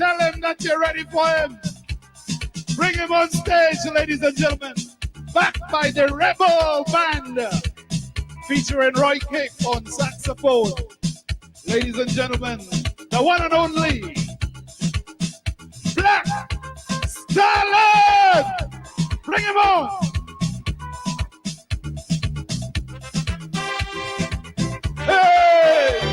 Tell him that you're ready for him. Bring him on stage, ladies and gentlemen. Backed by the Rebel Band, featuring Roy Kick on saxophone. Ladies and gentlemen, the one and only Black Stallion. Bring him on. Hey!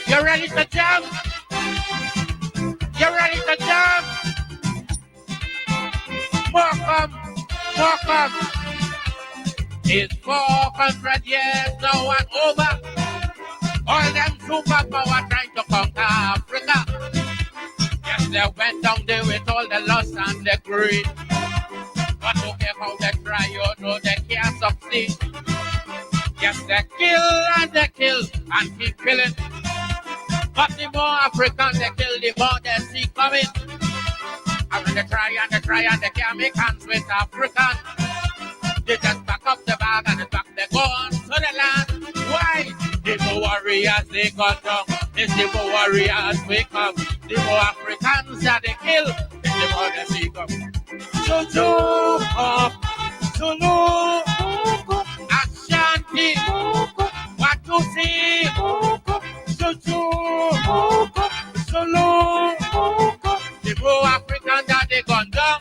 You ready to jump? You ready to jump? Welcome, welcome. It's 400 years now and over. All them superpower trying to conquer Africa. Yes, they went down there with all the lust and the greed. But okay, how they try, you know they can't succeed. Yes, they kill and keep killing. But the more Africans they kill, the more they see coming. And when they try and they can't make hands with Africans. They just pack up the bag and they go on to the land. Why? The more warriors they got down, it's the more warriors we come. The more Africans that they kill, it's the more they see come. Zulu, Ashanti, what you see? Zulu, the more Africans that they got down.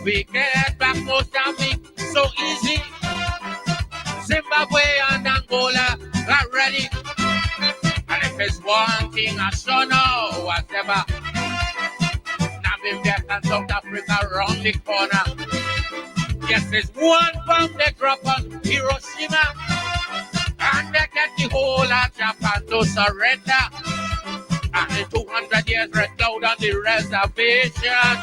We get back Mozambique so easy. Zimbabwe and Angola got ready. And if it's one thing I saw now, whatever. Namibia and South Africa around the corner. Yes, there's one bomb they drop on Hiroshima. And they get the whole of Japan to surrender. And the 200 years red cloud on the reservation.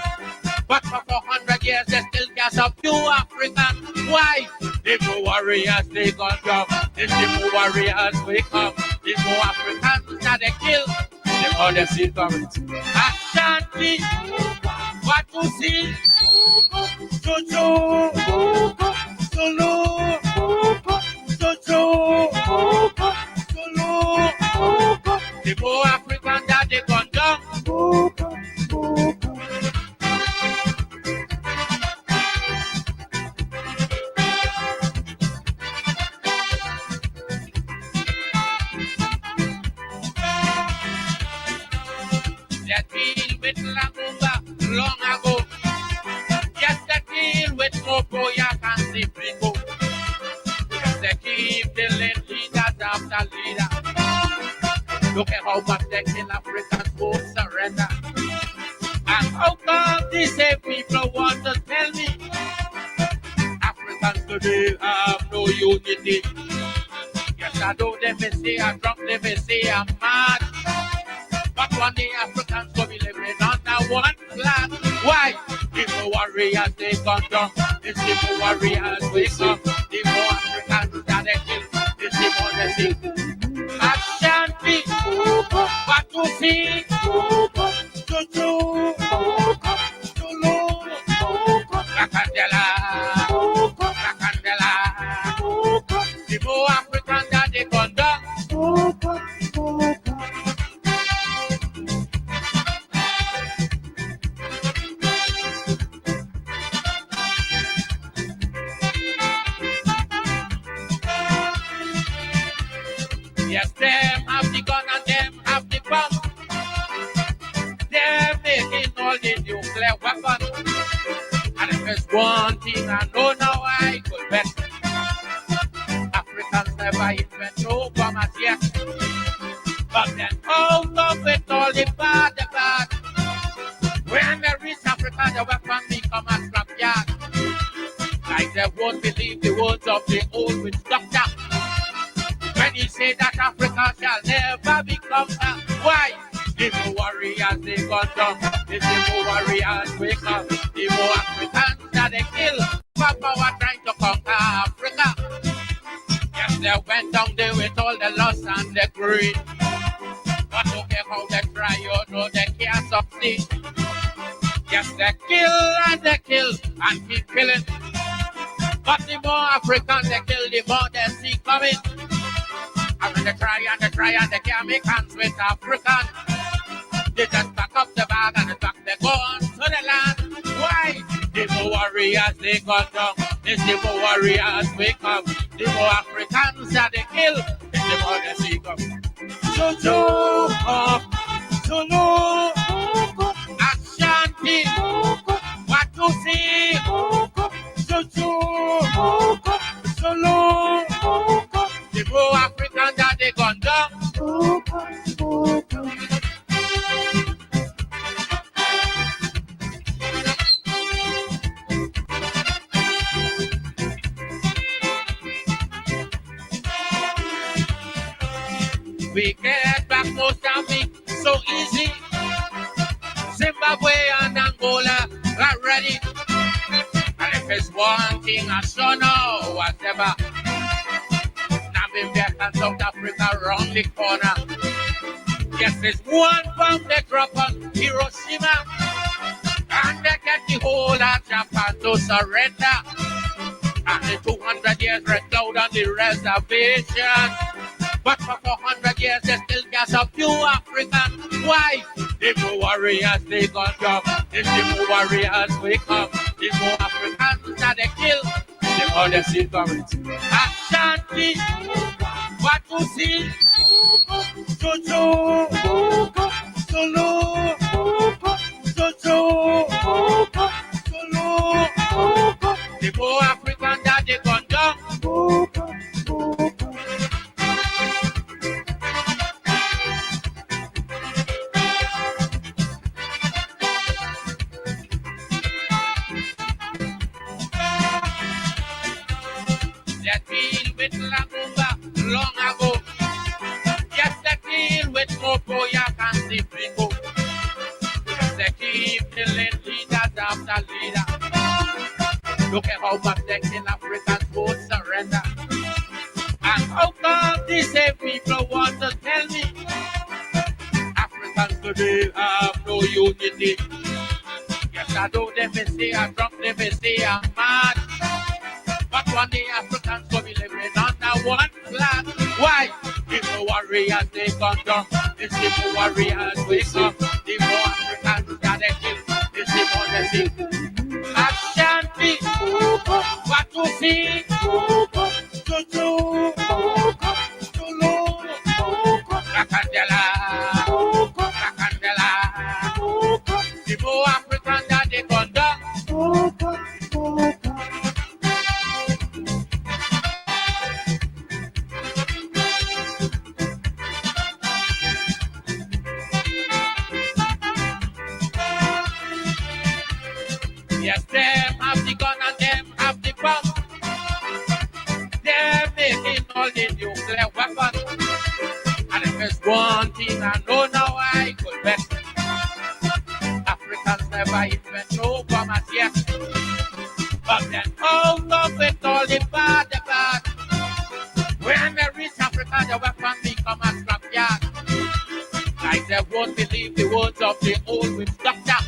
But for 400 years, they still gas up few Africans. Why? The more warriors they gun down. The more warriors we come. The more Africans that they kill. The more they see coming. Ashanti, what you see? Zulu, Zulu, the more Africans that they gun down. That deal with Lamumba long ago. Yes, that deal with Mokoyak and Ziprigo. Yes, they keep killing leaders after leader. Look at how much they kill Africans won't surrender. And how come these same people want to tell me Africans today have no unity? Yes, I know they may say I'm drunk, they may say I'm mad. But one day Africans will be living under one flag. Why? The more warriors they come down. It's the more warriors we come. The more Africans that they kill. It's the more they see. Ashanti, what you see? Zulu, Rakandela, the more Africans that they come down. Yes, them have the gun and them have the bomb. They're making all the nuclear weapons. And if there's one thing I know now, I could bet Africans never invent no bombers yet. But then out of it all the bad. When they reach Africa, the weapon become a scrapyard. Like they won't believe the words of the old witch doctor. When he say that Africa shall never become why? The more warriors they gun down, the more warriors wake up. The more Africans that they kill. Papa was trying to conquer Africa. Yes, they went down there with all the loss and the greed. But look at how they try, you know they can't succeed. Yes, they kill and keep killing. But the more Africans they kill, the more they see coming. And when they try and they can't make hands with Africans. They just pack up the bag and they go on to the land. Why? The more warriors they gun down, the more warriors wake up. The more Africans that they kill, the more they see come. Solo, Ashanti, what you see? Solo, the more Africans that they gun down. We get back Mozambique so easy. Zimbabwe and Angola are ready. And if it's one thing I sure know, whatever. Namibia and South Africa around the corner. Yes, there's one bomb they drop on Hiroshima. And they get the whole of Japan to surrender. And the 200 years rest out on the reservation. But for 400 years, they still got a few Africans. Why? The more warriors they gun down, the more warriors wake up, the more Africans that they kill, the more they see coming. Ashanti, what you see? Jojo, Solo, Jojo, Solo. The more Africans that they gun down. That deal with Lagumba long ago. Yes, that deal with Mopoyak and Sifrico. Yes, they keep killing leaders after leader. Look at how much they kill Africans won't surrender. And how come these same people want to tell me Africans today have no unity? Yes, I know they may say I'm drunk, they may say I'm mad. But one day Africans will be living under one flag. Why? The more warriors they gun down, the more warriors wake up. The more Africans that they kill, the more they see. Ashanti, what you see? Jojo, Solo, Rakandela, the more Africans that they gun down. Yes, them have the gun and them have the bomb. They're making all the nuclear weapons. And if there's one thing I know now I could bet, Africans never invent no bombers yet. But then out of it all the bad. When they reach Africa, the weapon become a scrapyard. Like they won't believe the words of the old witch doctor.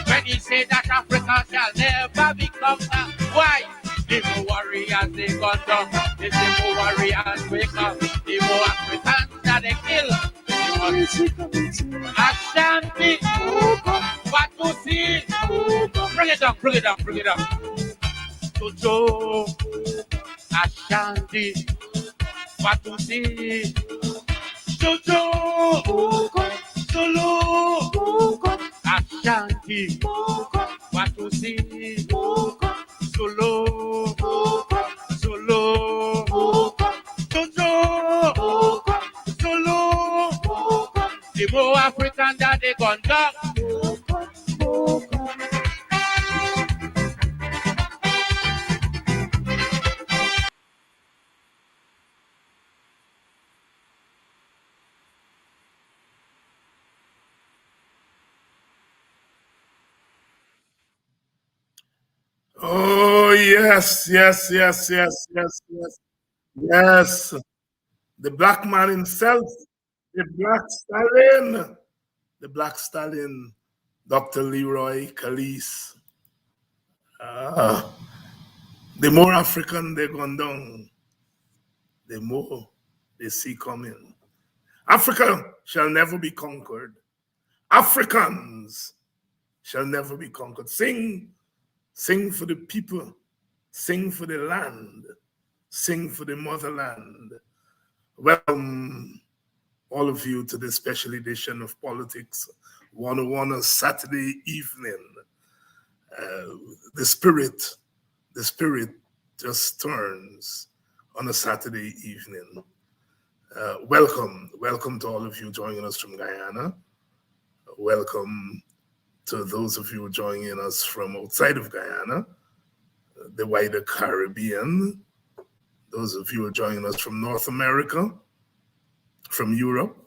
When he said that Africa shall never become that. Why? The more warriors they gun down, the more warriors wake up, the more Africans that they kill, the more Ashanti, what you see? Bring it down. Jojo, Ashanti, what you see? Jojo, Solo, Ashanti, what you see? Solo, Jojo, Solo, the more African that they gun down. Oh, yes, yes, yes, yes, yes, yes, yes. The black man himself, the black stallion, Dr. Leroy Calise. The more African they gone down, the more they see coming. Africa shall never be conquered. Africans shall never be conquered. Sing for the people, sing for the land, sing for the motherland. Welcome all of you to this special edition of Politics 101 on Saturday evening. The spirit just turns on a Saturday evening. Welcome to all of you joining us from Guyana. Welcome to those of you joining us from outside of Guyana, the wider Caribbean, those of you who are joining us from North America, from Europe,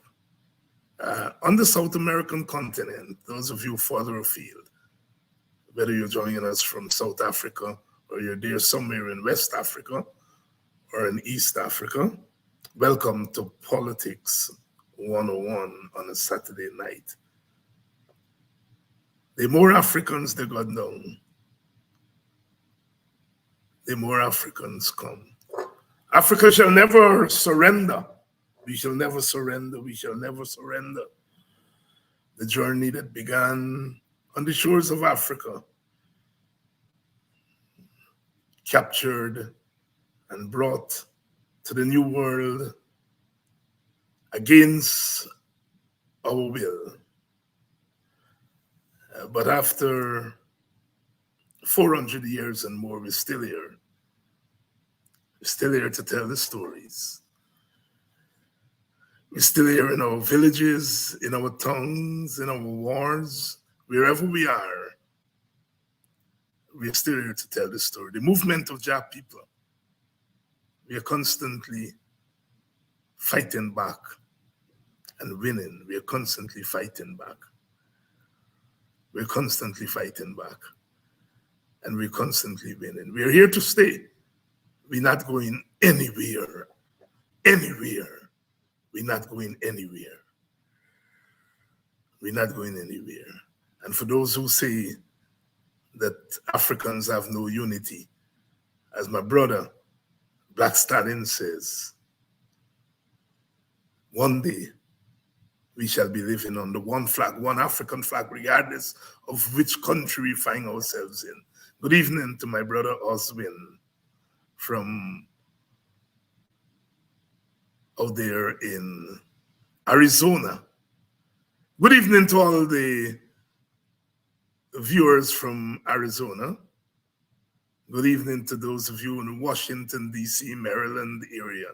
on the South American continent, those of you further afield, whether you're joining us from South Africa or you're there somewhere in West Africa or in East Africa, welcome to Politics 101 on a Saturday night. The more Africans they got down, the more Africans come. Africa shall never surrender. We shall never surrender. We shall never surrender. The journey that began on the shores of Africa, captured and brought to the New World against our will. But after 400 years and more, we're still here. We're still here to tell the stories. We're still here in our villages, in our towns, in our wards, wherever we are. We're still here to tell the story. The movement of Jah people, we are constantly fighting back and winning. We are constantly fighting back. We're constantly fighting back. And we're constantly winning. We're here to stay. We're not going anywhere. Anywhere. We're not going anywhere. We're not going anywhere. And for those who say that Africans have no unity, as my brother, Black Stallion, says, one day we shall be living under one flag, one African flag, regardless of which country we find ourselves in. Good evening to my brother Oswin from out there in Arizona. Good evening to all the viewers from Arizona. Good evening to those of you in Washington, D.C., Maryland area.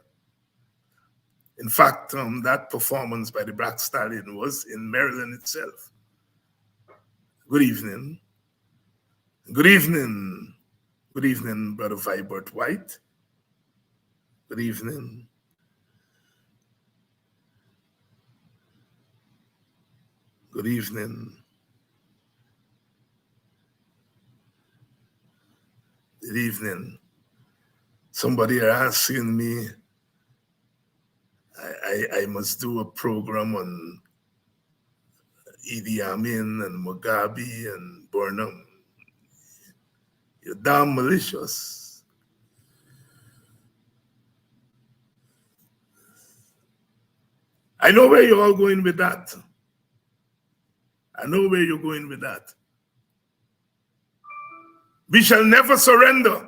In fact, that performance by the Black Stallion was in Maryland itself. Good evening. Good evening. Good evening, Brother Vibert White. Good evening. Good evening. Good evening. Somebody are asking me, I must do a program on Idi Amin and Mugabe and Burnham. You're damn malicious. I know where you're all going with that. I know where you're going with that. We shall never surrender.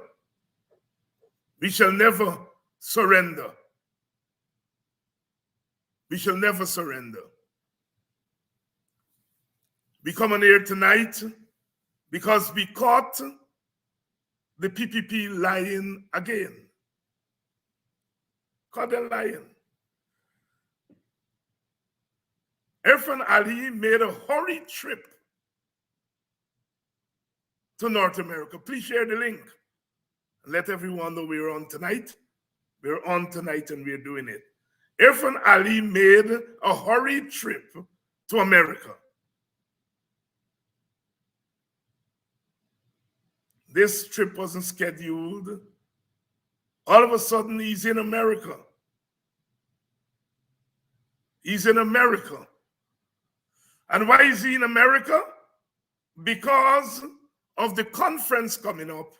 We shall never surrender. We shall never surrender. We come on here tonight because we caught the PPP lying again. Caught them lying. Irfan Ali made a hurried trip to North America. Please share the link and let everyone know we're on tonight. We're on tonight and we're doing it. Irfan Ali made a hurried trip to America. this trip wasn't scheduled. All of a sudden, he's in America. He's in America. And why is he in America? Because of the conference coming up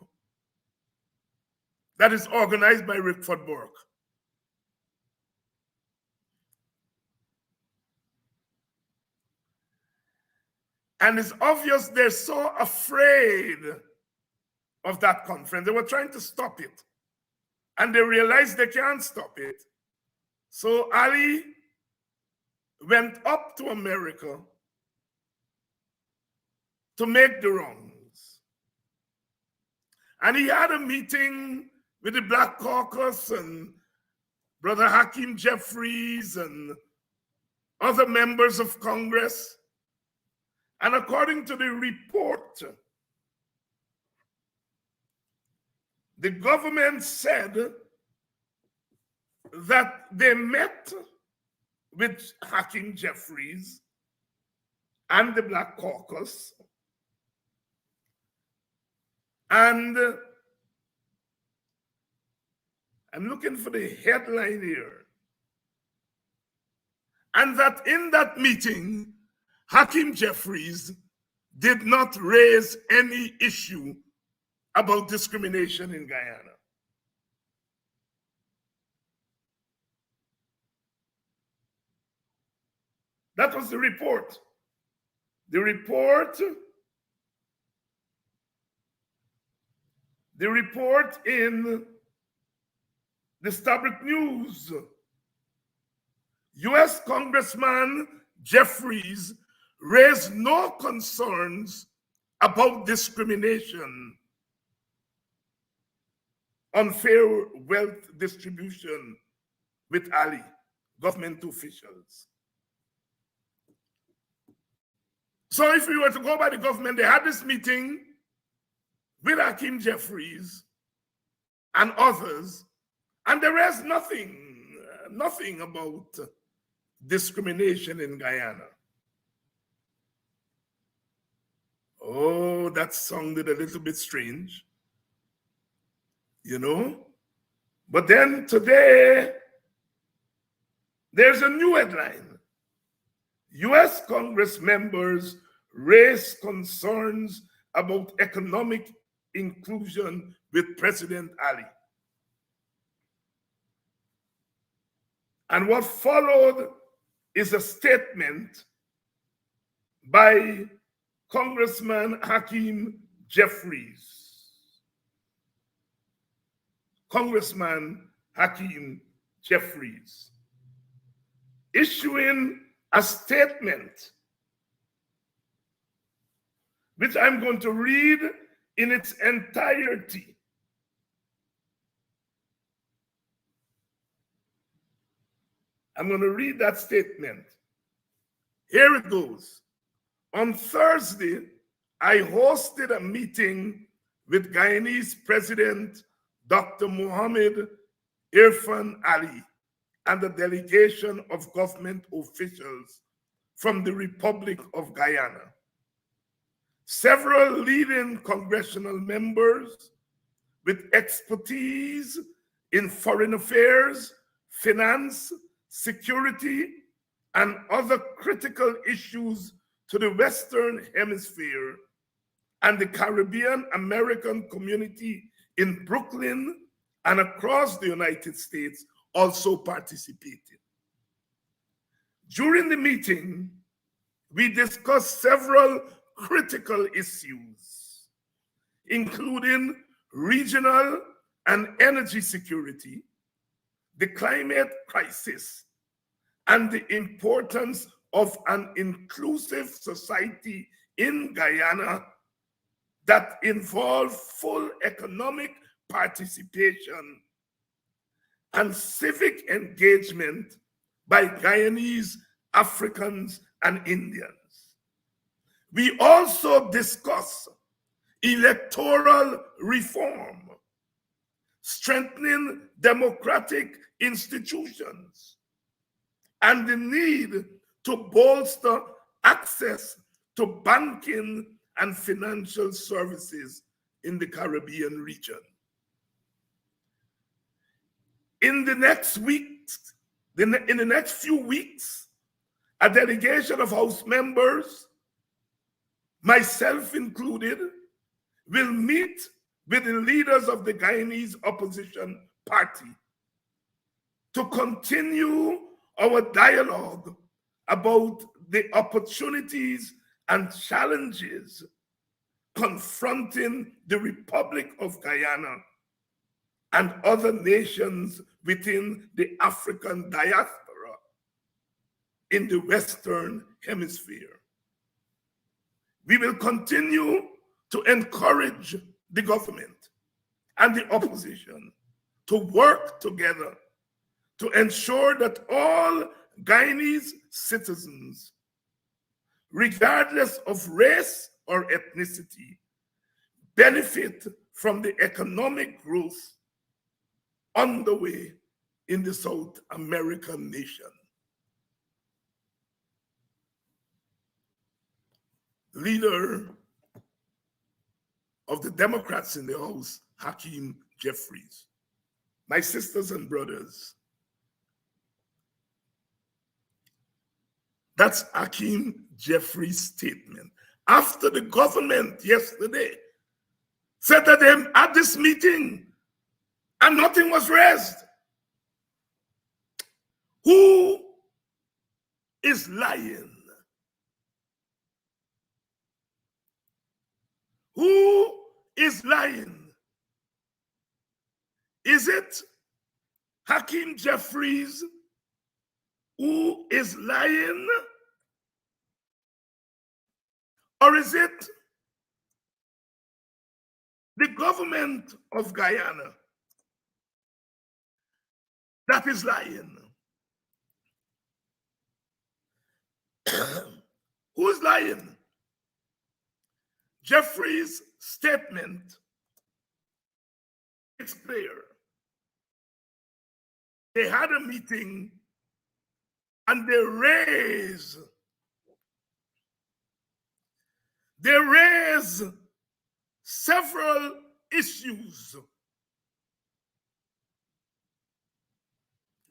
that is organized by Rickford Burke. And it's obvious they're so afraid of that conference. They were trying to stop it. And they realized they can't stop it. So Ali went up to America to make the rounds. And he had a meeting with the Black Caucus and Brother Hakeem Jefferies and other members of Congress. And according to the report, the government said that they met with Hakeem Jefferies and the Black Caucus, and I'm looking for the headline here, and that in that meeting, Hakeem Jefferies did not raise any issue about discrimination in Guyana. That was the report. The report in the Stabroek News. U.S. Congressman Jeffries raised no concerns about discrimination, unfair wealth distribution with Ali, government officials. So if we were to go by the government, they had this meeting with Hakeem Jefferies and others, and there is nothing about discrimination in Guyana. Oh, that sounded a little bit strange, you know? But then today, there's a new headline. U.S. Congress members raise concerns about economic inclusion with President Ali. And what followed is a statement by Congressman Hakeem Jefferies. Congressman Hakeem Jefferies issuing a statement which I'm going to read in its entirety. I'm going to read that statement. Here it goes. On Thursday, I hosted a meeting with Guyanese President Dr. Mohammed Irfan Ali and a delegation of government officials from the Republic of Guyana. Several leading congressional members with expertise in foreign affairs, finance, security, and other critical issues to the Western Hemisphere and the Caribbean American community in Brooklyn and across the United States also participated. During the meeting, we discussed several critical issues, including regional and energy security, the climate crisis, and the importance of an inclusive society in Guyana that involves full economic participation and civic engagement by Guyanese, Africans, and Indians. We also discuss electoral reform, strengthening democratic institutions, and the need to bolster access to banking and financial services in the Caribbean region. In the next few weeks, a delegation of House members, myself included, will meet with the leaders of the Guyanese opposition party to continue our dialogue about the opportunities and challenges confronting the Republic of Guyana and other nations within the African diaspora in the Western Hemisphere. We will continue to encourage the government and the opposition to work together to ensure that all Guyanese citizens, regardless of race or ethnicity, benefit from the economic growth underway in the South American nation. Leader of the Democrats in the House, Hakeem Jefferies. My sisters and brothers, that's Hakeem Jefferies' statement. After the government yesterday said that they had this meeting and nothing was raised. Who is lying? Who is lying? Is it Hakeem Jefferies who is lying? Or is it the government of Guyana that is lying? Who's lying? Jeffrey's statement is clear. They had a meeting and they raised several issues.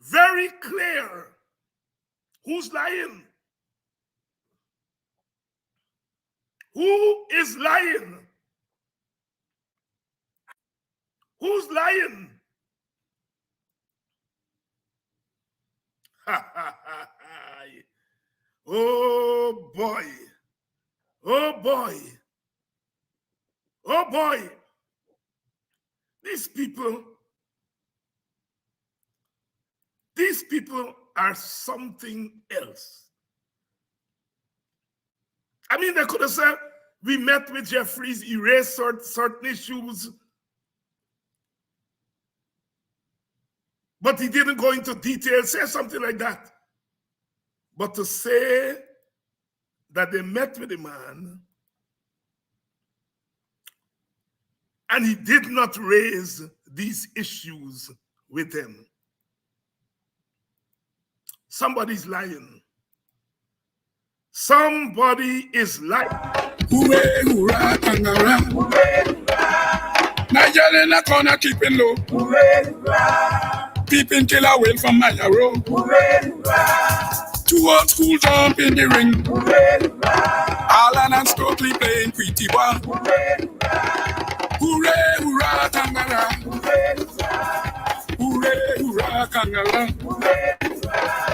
Very clear. Who's lying? Who is lying? Who's lying? Oh boy. Oh boy. Oh boy. These people are something else. I mean, they could have said, we met with Jeffries, erased certain issues, but he didn't go into detail, say something like that. But to say that they met with a man and he did not raise these issues with them, somebody's lying. Somebody is lying. Hooray, hurrah, kangaroo. Hooray, hurrah. Nigeria in the corner keeping low. Hooray, hurrah. Peeping killer whale from my arrow. Hooray, hurrah. 2 old school jump in the ring. Hooray, hurrah. Alan and Stokely playing pretty well. Hooray, hurrah. Hooray, hurrah, kangaroo. Hooray, hurrah. Hooray, hurrah, kangaroo. Hooray, hurrah.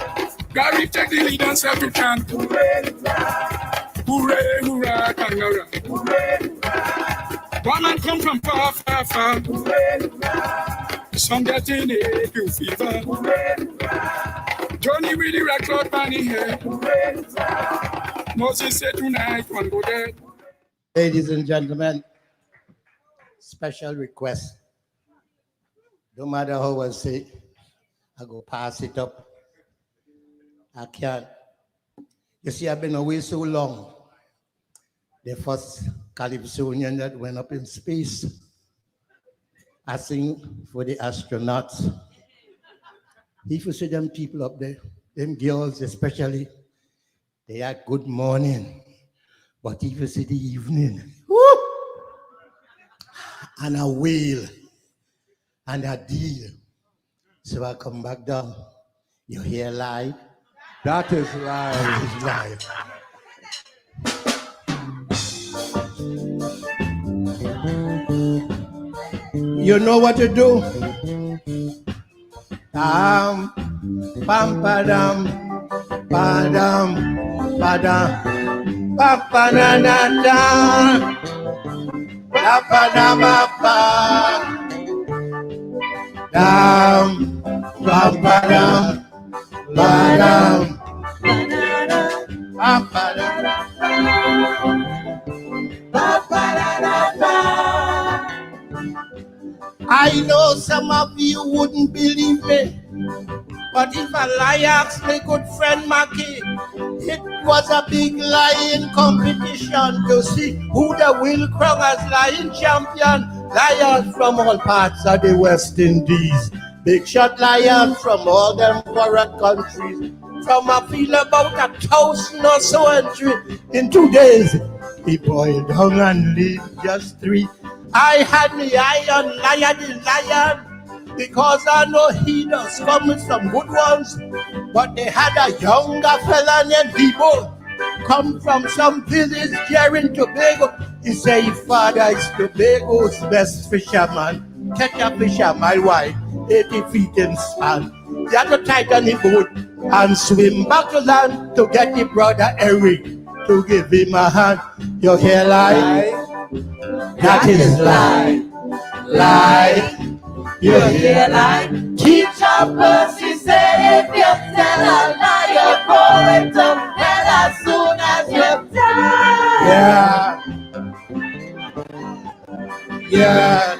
Gary take the lead and self to chant. Hooray, hurrah. Hooray, hurrah, kangaroo. Hooray, hurrah. One man come from far, far, far. Hooray, hurrah. Some get in a few fever. Hooray, hurrah. Johnny with the red cloth bunny hair. Hooray, hurrah. Moses said tonight one go dead. Ladies and gentlemen, special request. No matter how I say, I go pass it up. I can't. You see, I've been away so long. The first Calypsonian that went up in space. I sing for the astronauts. If you see them people up there, them girls especially, they are good morning. But if you see the evening, whoo! and a whale and a deal. So I come back down. You hear live? That is live. That is live. You know what to do? Pam, padam, padam, papananada, papanamapa, dam, padam, I know some of you wouldn't believe me, but if a lie asked my good friend Mackie, it was a big lying competition to see who the will crown as lion champion. Lions from all parts of the West Indies, big shot lions from all them foreign countries. From a feel about 1,000 or so entry in 2 days, he boiled down and leave just 3. I had me eye on Lion the Lion, because I know he does come with some good ones. But they had a younger fella named Debo, come from some village here in Tobago. He say his father is Tobago's best fisherman. Catch a fish a mile wide, 80 feet in span. He had to tighten his boat and swim back to land to get his brother Eric to give him a hand. You hear lie? That is lie. Lie. You hear lie? Teacher Percy said, if you tell a lie, you're going to hell as soon as you die. Yeah.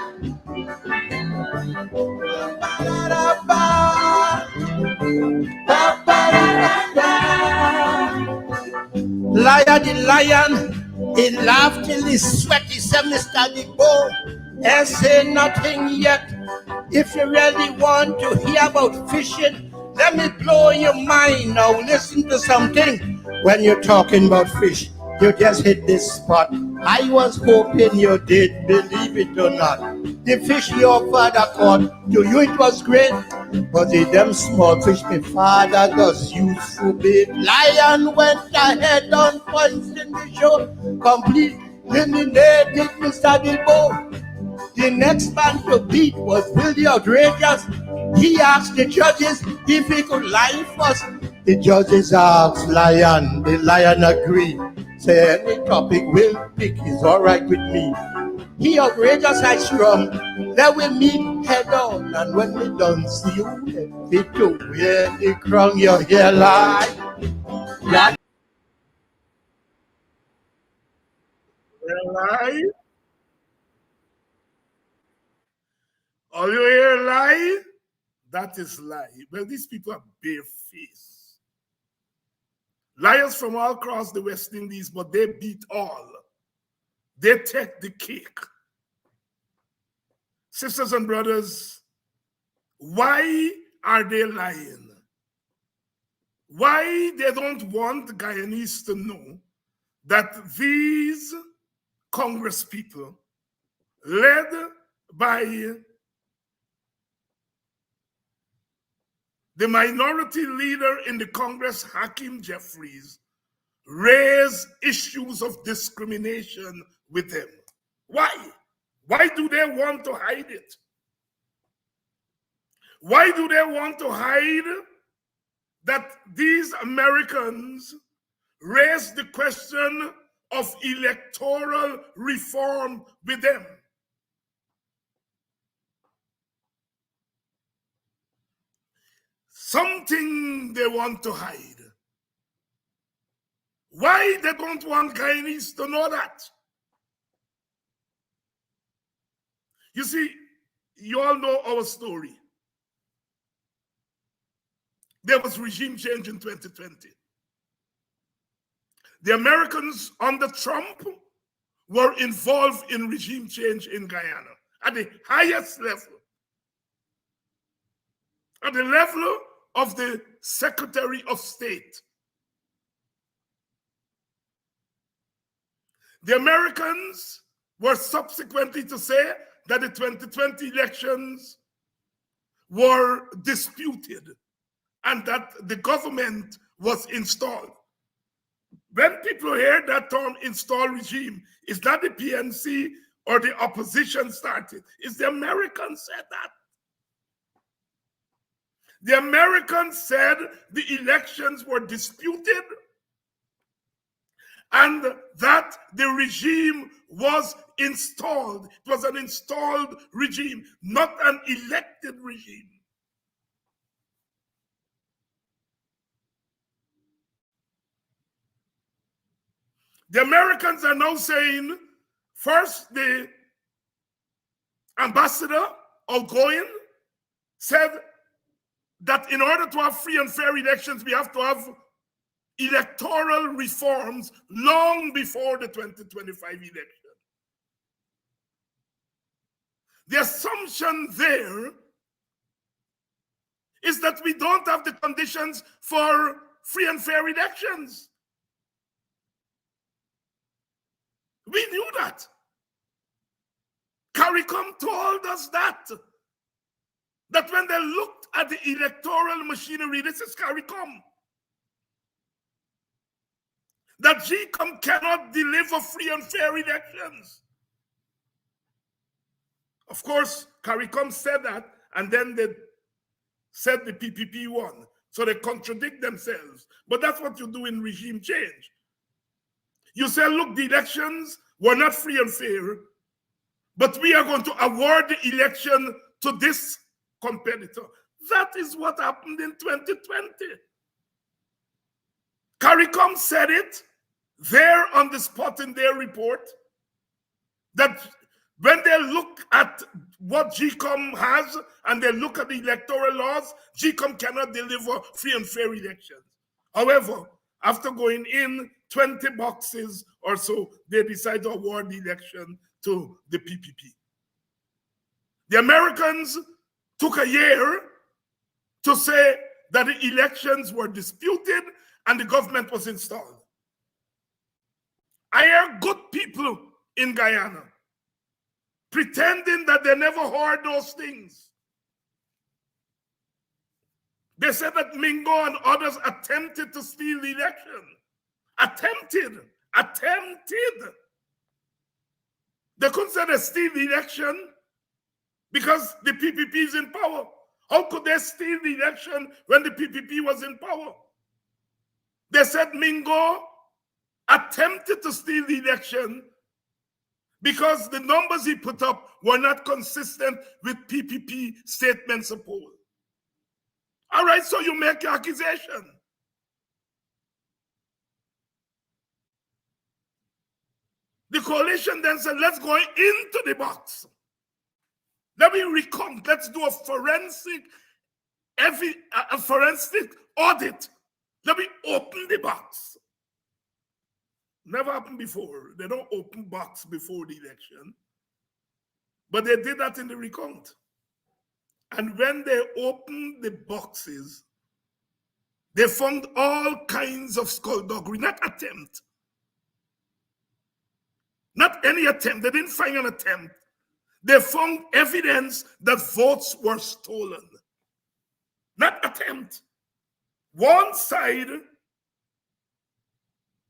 Lion the lion, he laughed till he sweat. He said, Mr. Digbo, and say nothing yet. If you really want to hear about fishing, let me blow your mind. Now listen to something. When you're talking about fish, you just hit this spot. I was hoping you did, believe it or not. The fish your father caught, to you it was great. But the them small fish my father does use for bait. Lion went ahead on points in the show, complete eliminated Mr. Gilbo. The next man to beat was Willie Outrageous. He asked the judges if he could lie first. The judges asked Lion. The Lion agreed. Say any topic we'll pick is all right with me. He outrageous I strong. Then we meet head on, and when we done see you, fit to wear the crown. You hear lie? Lie? All you hear lie? That is lie. Well, these people are barefaced. Liars from all across the West Indies, but they beat all. They take the cake. Sisters and brothers, why are they lying? Why they don't want Guyanese to know that these Congress people, led by the minority leader in the Congress, Hakeem Jefferies, raise issues of discrimination with them? Why? Why do they want to hide it? Why do they want to hide that these Americans raise the question of electoral reform with them? Something they want to hide. Why they don't want Guyanese to know that? You see, you all know our story. There was regime change in 2020. The Americans under Trump were involved in regime change in Guyana at the highest level, at the level of the Secretary of State. The Americans were subsequently to say that the 2020 elections were disputed and that the government was installed. When people hear that term install regime, it's not the PNC or the opposition started. It's the Americans said that. The Americans said the elections were disputed and that the regime was installed. It was an installed regime, not an elected regime. The Americans are now saying, first, the ambassador outgoing said that in order to have free and fair elections, we have to have electoral reforms long before the 2025 election. The assumption there is that we don't have the conditions for free and fair elections. We knew that. CARICOM told us that when they looked at the electoral machinery, this is CARICOM, that GCOM cannot deliver free and fair elections. Of course, CARICOM said that, and then they said the PPP won. So they contradict themselves. But that's what you do in regime change. You say, look, the elections were not free and fair, but we are going to award the election to this competitor. That is what happened in 2020. CARICOM said it there on the spot in their report, that when they look at what GCOM has and they look at the electoral laws, GCOM cannot deliver free and fair elections. However, after going in 20 boxes or so, they decide to award the election to the PPP. The Americans took a year to say that the elections were disputed and the government was installed. I hear good people in Guyana pretending that they never heard those things. They said that Mingo and others attempted to steal the election. Attempted. They couldn't say they steal the election because the PPP is in power. How could they steal the election when the PPP was in power? They said Mingo attempted to steal the election because the numbers he put up were not consistent with PPP statements of poll. All right, so you make your accusation. The coalition then said, let's go into the box. Let me recount. Let's do a forensic audit. Let me open the box. Never happened before. They don't open box before the election. But they did that in the recount. And when they opened the boxes, they found all kinds of skullduggery, not attempt. Not any attempt. They didn't find an attempt. They found evidence that votes were stolen. Not attempt. One side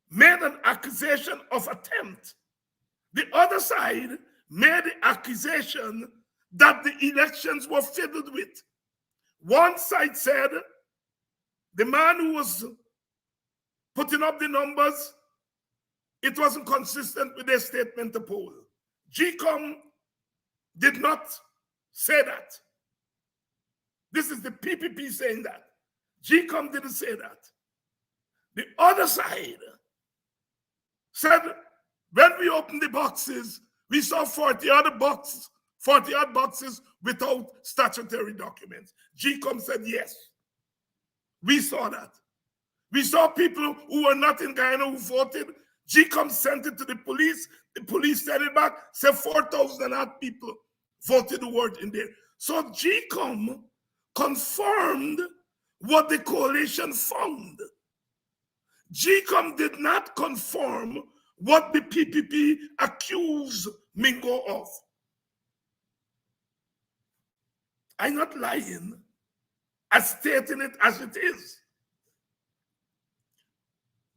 made an accusation of attempt. The other side made the accusation that the elections were fiddled with. One side said the man who was putting up the numbers, it wasn't consistent with their statement of poll. GCOM did not say that. This is the PPP saying that. GCOM didn't say that. The other side said, when we opened the boxes, we saw 40 odd boxes without statutory documents. GCOM said, yes, we saw that. We saw people who were not in Guyana who voted. GCOM sent it to the police. The police sent it back, said 4,000 odd people voted the word in there. So GCOM confirmed what the coalition found. GCOM did not confirm what the PPP accused Mingo of. I'm not lying. I'm stating it as it is.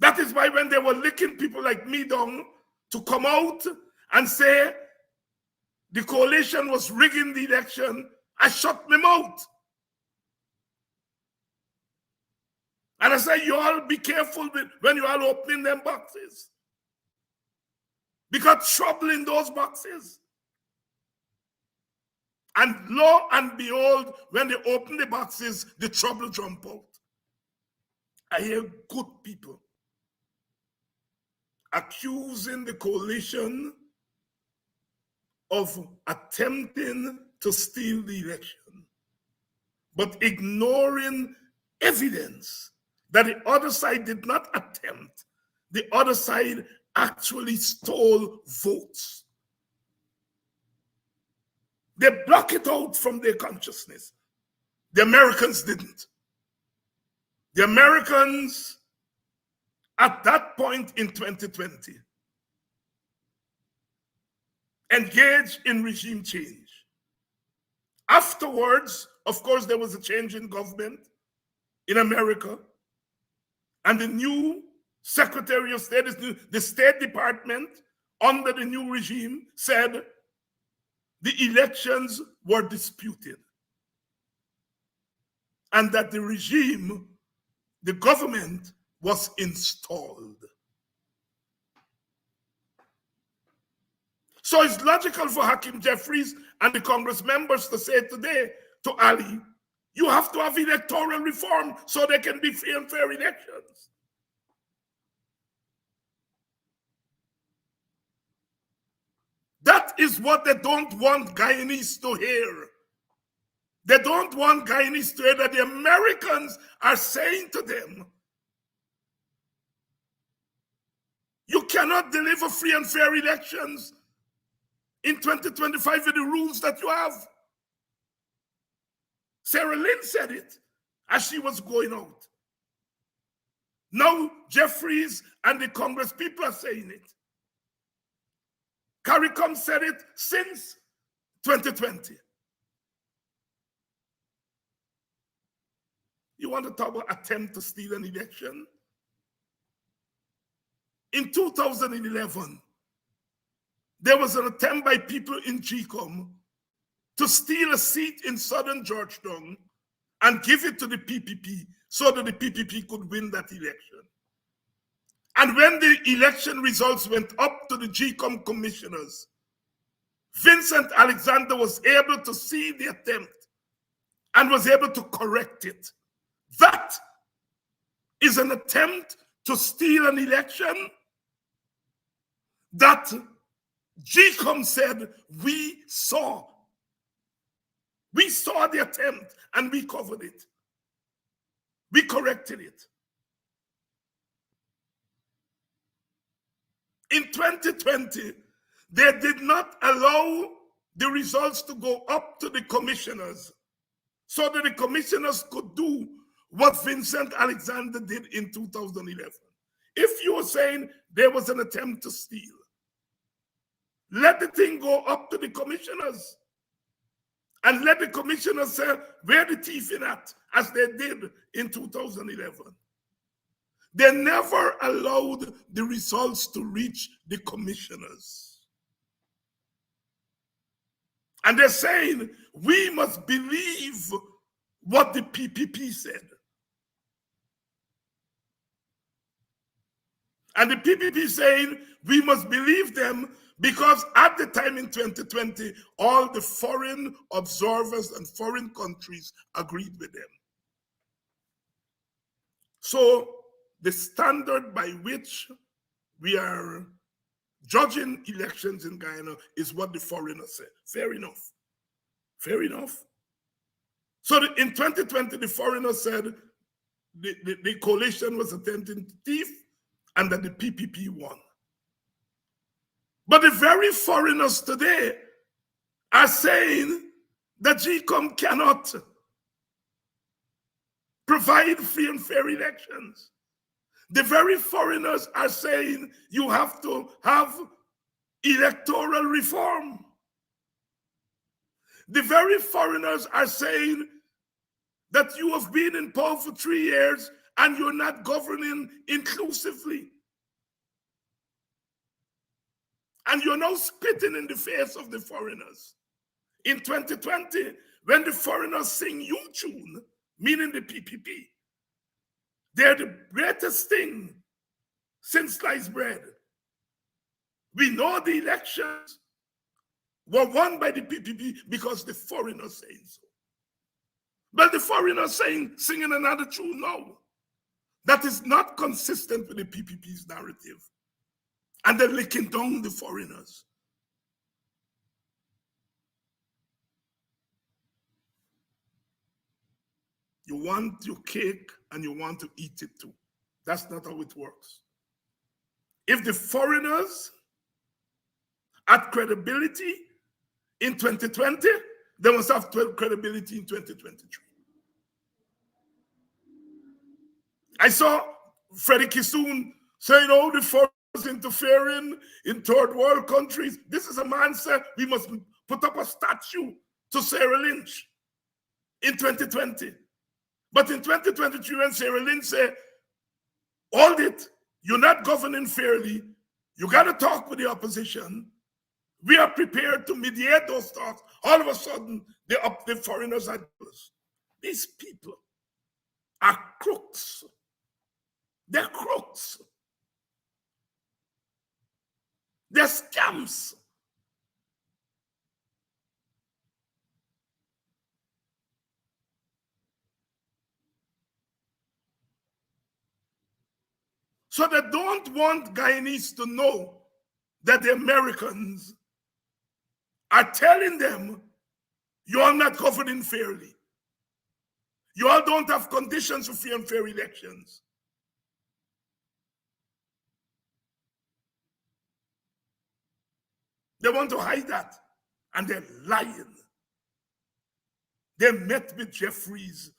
That is why when they were licking people like me down to come out and say the coalition was rigging the election, I shut my mouth. And I said, you all be careful when you all opening them boxes. Because trouble in those boxes. And lo and behold, when they open the boxes, the trouble jump out. I hear good people accusing the coalition of attempting to steal the election, but ignoring evidence that the other side did not attempt. The other side actually stole votes. They block it out from their consciousness. The Americans didn't. The Americans, at that point in 2020, engaged in regime change. Afterwards, of course, there was a change in government in America, and the new Secretary of State, the State Department, under the new regime, said the elections were disputed and that the regime, the government, was installed. So it's logical for Hakeem Jefferies and the Congress members to say today to Ali, you have to have electoral reform so there can be free and fair elections. That is what they don't want Guyanese to hear. They don't want Guyanese to hear that the Americans are saying to them, you cannot deliver free and fair elections in 2025 with the rules that you have. Sarah Lynn said it as she was going out. Now Jeffries and the Congress people are saying it. CARICOM said it since 2020. You want to talk about attempt to steal an election? In 2011, there was an attempt by people in GCOM to steal a seat in southern Georgetown and give it to the PPP so that the PPP could win that election. And when the election results went up to the GCOM commissioners, Vincent Alexander was able to see the attempt and was able to correct it. That is an attempt to steal an election that GCOM said we saw. We saw the attempt and we covered it. We corrected it. In 2020, they did not allow the results to go up to the commissioners so that the commissioners could do what Vincent Alexander did in 2011. If you were saying there was an attempt to steal, let the thing go up to the commissioners and let the commissioners say, where the thief in at, as they did in 2011. They never allowed the results to reach the commissioners. And they're saying, we must believe what the PPP said. And the PPP saying, we must believe them because at the time in 2020, all the foreign observers and foreign countries agreed with them. So the standard by which we are judging elections in Guyana is what the foreigners say. Fair enough. Fair enough. So in 2020, the foreigners said the coalition was attempting to thief and that the PPP won. But the very foreigners today are saying that GCOM cannot provide free and fair elections. The very foreigners are saying you have to have electoral reform. The very foreigners are saying that you have been in power for 3 years and you're not governing inclusively. And you're now spitting in the face of the foreigners. In 2020, when the foreigners sing you tune, meaning the PPP, they're the greatest thing since sliced bread. We know the elections were won by the PPP because the foreigners saying so. But the foreigners singing another tune now. That is not consistent with the PPP's narrative. And they're licking down the foreigners. You want your cake and you want to eat it too. That's not how it works. If the foreigners had credibility in 2020, they must have credibility in 2023. I saw Freddie Kissoon saying, oh, the foreigners interfering in third world countries. This is a man said we must put up a statue to Sarah Lynch in 2020. But in 2023, when Sarah Lynch said, hold it, you're not governing fairly, you got to talk with the opposition, we are prepared to mediate those talks. All of a sudden, the foreigners are jealous. These people are crooks. They're crooks. They're scams. So they don't want Guyanese to know that the Americans are telling them, you are not governing fairly. You all don't have conditions for free and fair elections. They want to hide that, and they're lying. They met with Jefferies,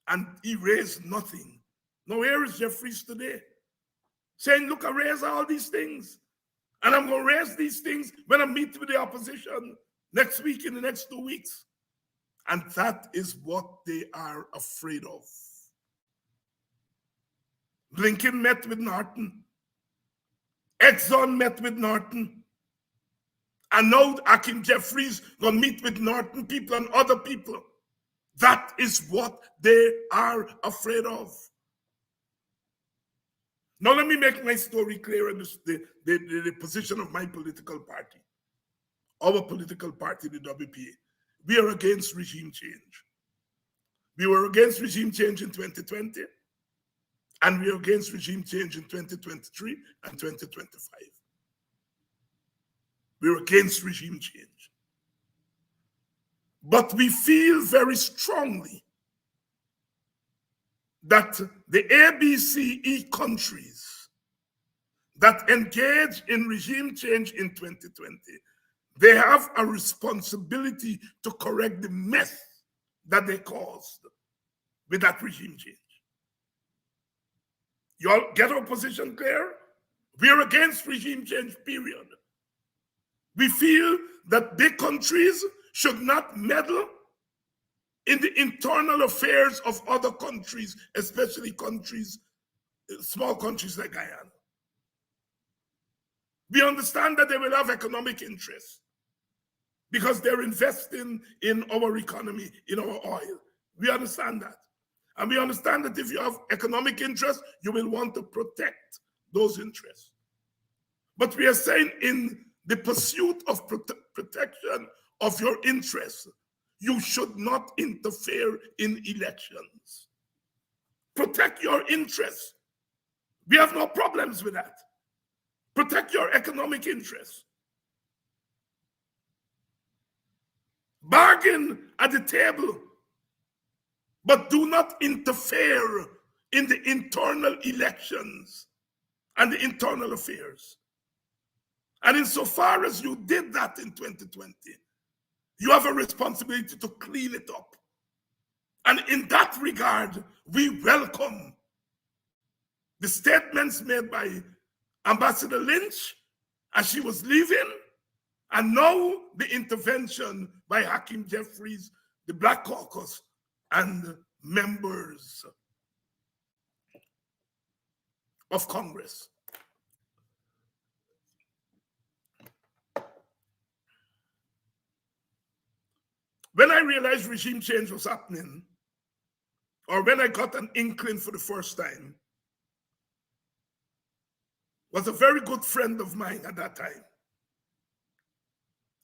and he raised nothing. Now, where is Jefferies today? Saying, look, I raise all these things. And I'm going to raise these things when I meet with the opposition next week, in the next 2 weeks. And that is what they are afraid of. Blinken met with Norton. Exxon met with Norton. And now Hakeem Jefferies going to meet with Norton people and other people. That is what they are afraid of. Now let me make my story clear in the position of my political party. Our political party, the WPA. We are against regime change. We were against regime change in 2020, and we are against regime change in 2023 and 2025. We're against regime change. But we feel very strongly that the ABCE countries that engage in regime change in 2020, they have a responsibility to correct the mess that they caused with that regime change. You all get our position clear? We're against regime change, period. We feel that big countries should not meddle in the internal affairs of other countries, especially countries, small countries like Guyana. We understand that they will have economic interests because they're investing in our economy, in our oil. We understand that. And we understand that if you have economic interests, you will want to protect those interests. But we are saying in the pursuit of protection of your interests, you should not interfere in elections. Protect your interests. We have no problems with that. Protect your economic interests. Bargain at the table, but do not interfere in the internal elections and the internal affairs. And insofar as you did that in 2020, you have a responsibility to clean it up. And in that regard, we welcome the statements made by Ambassador Lynch as she was leaving, And now the intervention by Hakeem Jefferies, the Black Caucus, and members of Congress. When I realized regime change was happening, or when I got an inkling for the first time, was a very good friend of mine at that time.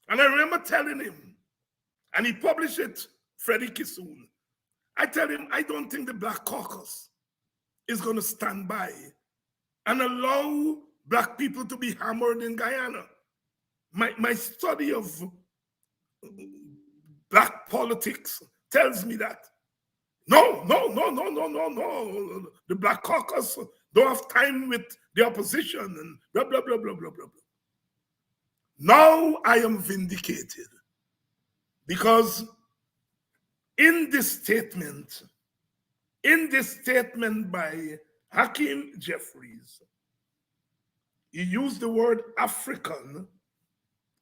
And I remember telling him, and he published it, Freddie Kissoon. I tell him, I don't think the Black Caucus is going to stand by and allow Black people to be hammered in Guyana. My study of Black politics tells me that. No. The Black Caucus don't have time with the opposition and blah, blah, blah, blah, blah, blah. Now I am vindicated because in this statement by Hakeem Jefferies, he used the word African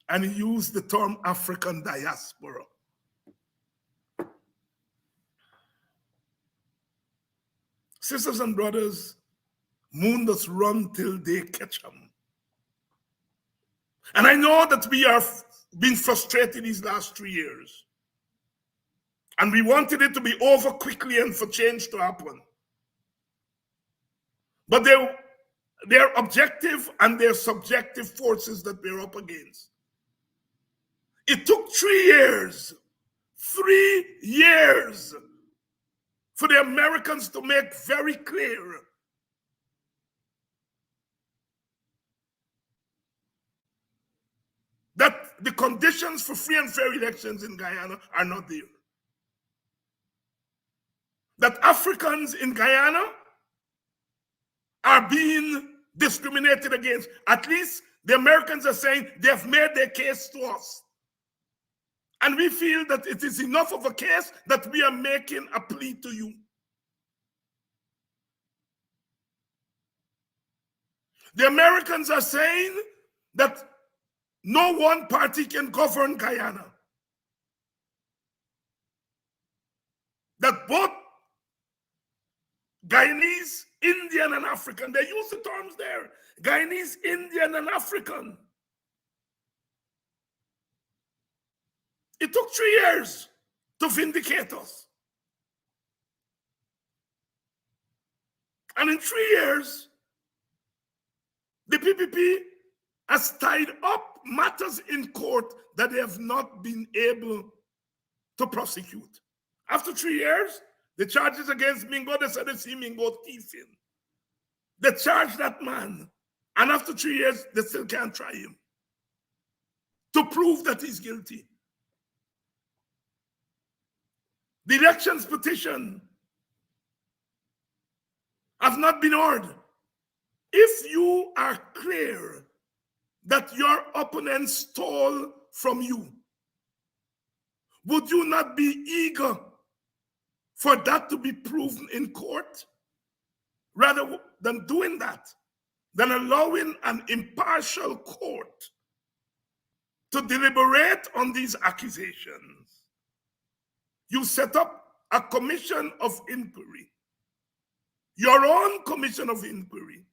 and he used the term African diaspora. Sisters and brothers, moon does run till they catch them. And I know that we are being frustrated these last 3 years. And we wanted it to be over quickly and for change to happen. But there are objective and there are subjective forces that we're up against. It took 3 years, 3 years, for the Americans to make very clear that the conditions for free and fair elections in Guyana are not there. That Africans in Guyana are being discriminated against. At least the Americans are saying they've made their case to us. And we feel that it is enough of a case that we are making a plea to you. The Americans are saying that no one party can govern Guyana. That both Guyanese, Indian, and African, they use the terms there, Guyanese, Indian, and African. It took 3 years to vindicate us. And in 3 years, the PPP has tied up matters in court that they have not been able to prosecute. After 3 years, the charges against Mingo, they said they see Mingo thieving. They charged that man. And after 3 years, they still can't try him to prove that he's guilty. The elections petition have not been heard. If you are clear that your opponent stole from you, would you not be eager for that to be proven in court? Rather than doing that, than allowing an impartial court to deliberate on these accusations, you set up a commission of inquiry, your own commission of inquiry,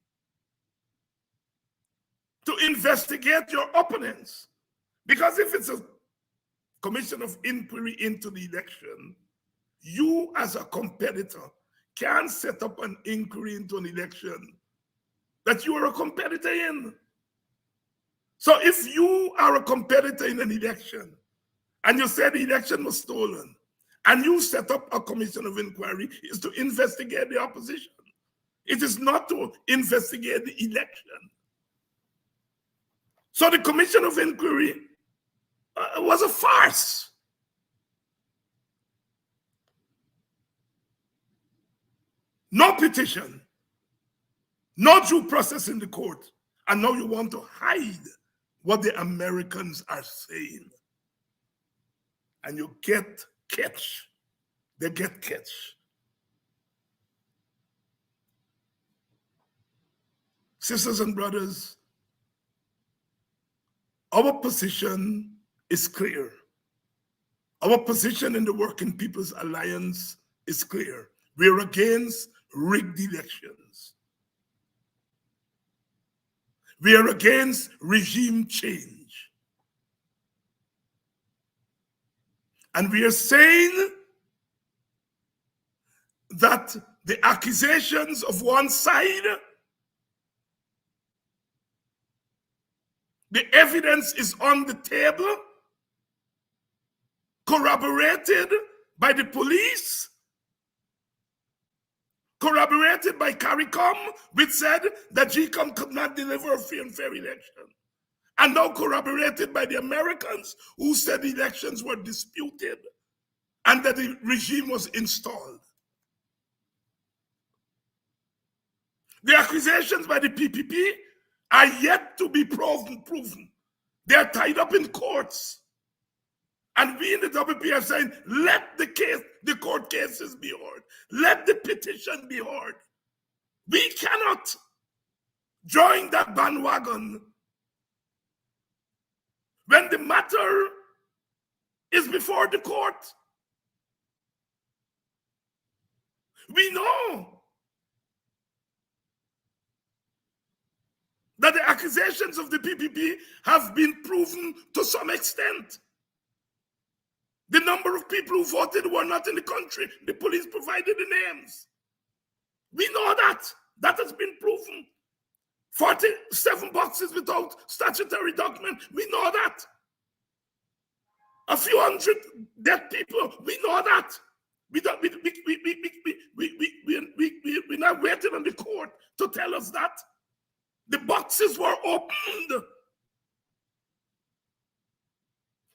to investigate your opponents. Because if it's a commission of inquiry into the election, you as a competitor can set up an inquiry into an election that you are a competitor in. So if you are a competitor in an election and you say the election was stolen and you set up a commission of inquiry, is to investigate the opposition. It is not to investigate the election. So the commission of inquiry was a farce. No petition, no due process in the court, and now you want to hide what the Americans are saying. And you get catch. They get catch. Sisters and brothers, Our position is clear. Our position in the Working People's Alliance is clear. We're against rigged elections. We are against regime change. And we are saying that the accusations of one side, the evidence is on the table, corroborated by the police, corroborated by CARICOM, which said that GCOM could not deliver a free and fair election, and now corroborated by the Americans who said elections were disputed and that the regime was installed. The accusations by the PPP are yet to be proven. They are tied up in courts. And we in the WP are saying, let the court cases be heard. Let the petition be heard. We cannot join that bandwagon when the matter is before the court. We know that the accusations of the PPP have been proven to some extent. The number of people who voted were not in the country. The police provided the names. We know that. That has been proven. 47 boxes without statutory document. We know that. A few hundred dead people. We know that. We're not waiting on the court to tell us that. The boxes were opened.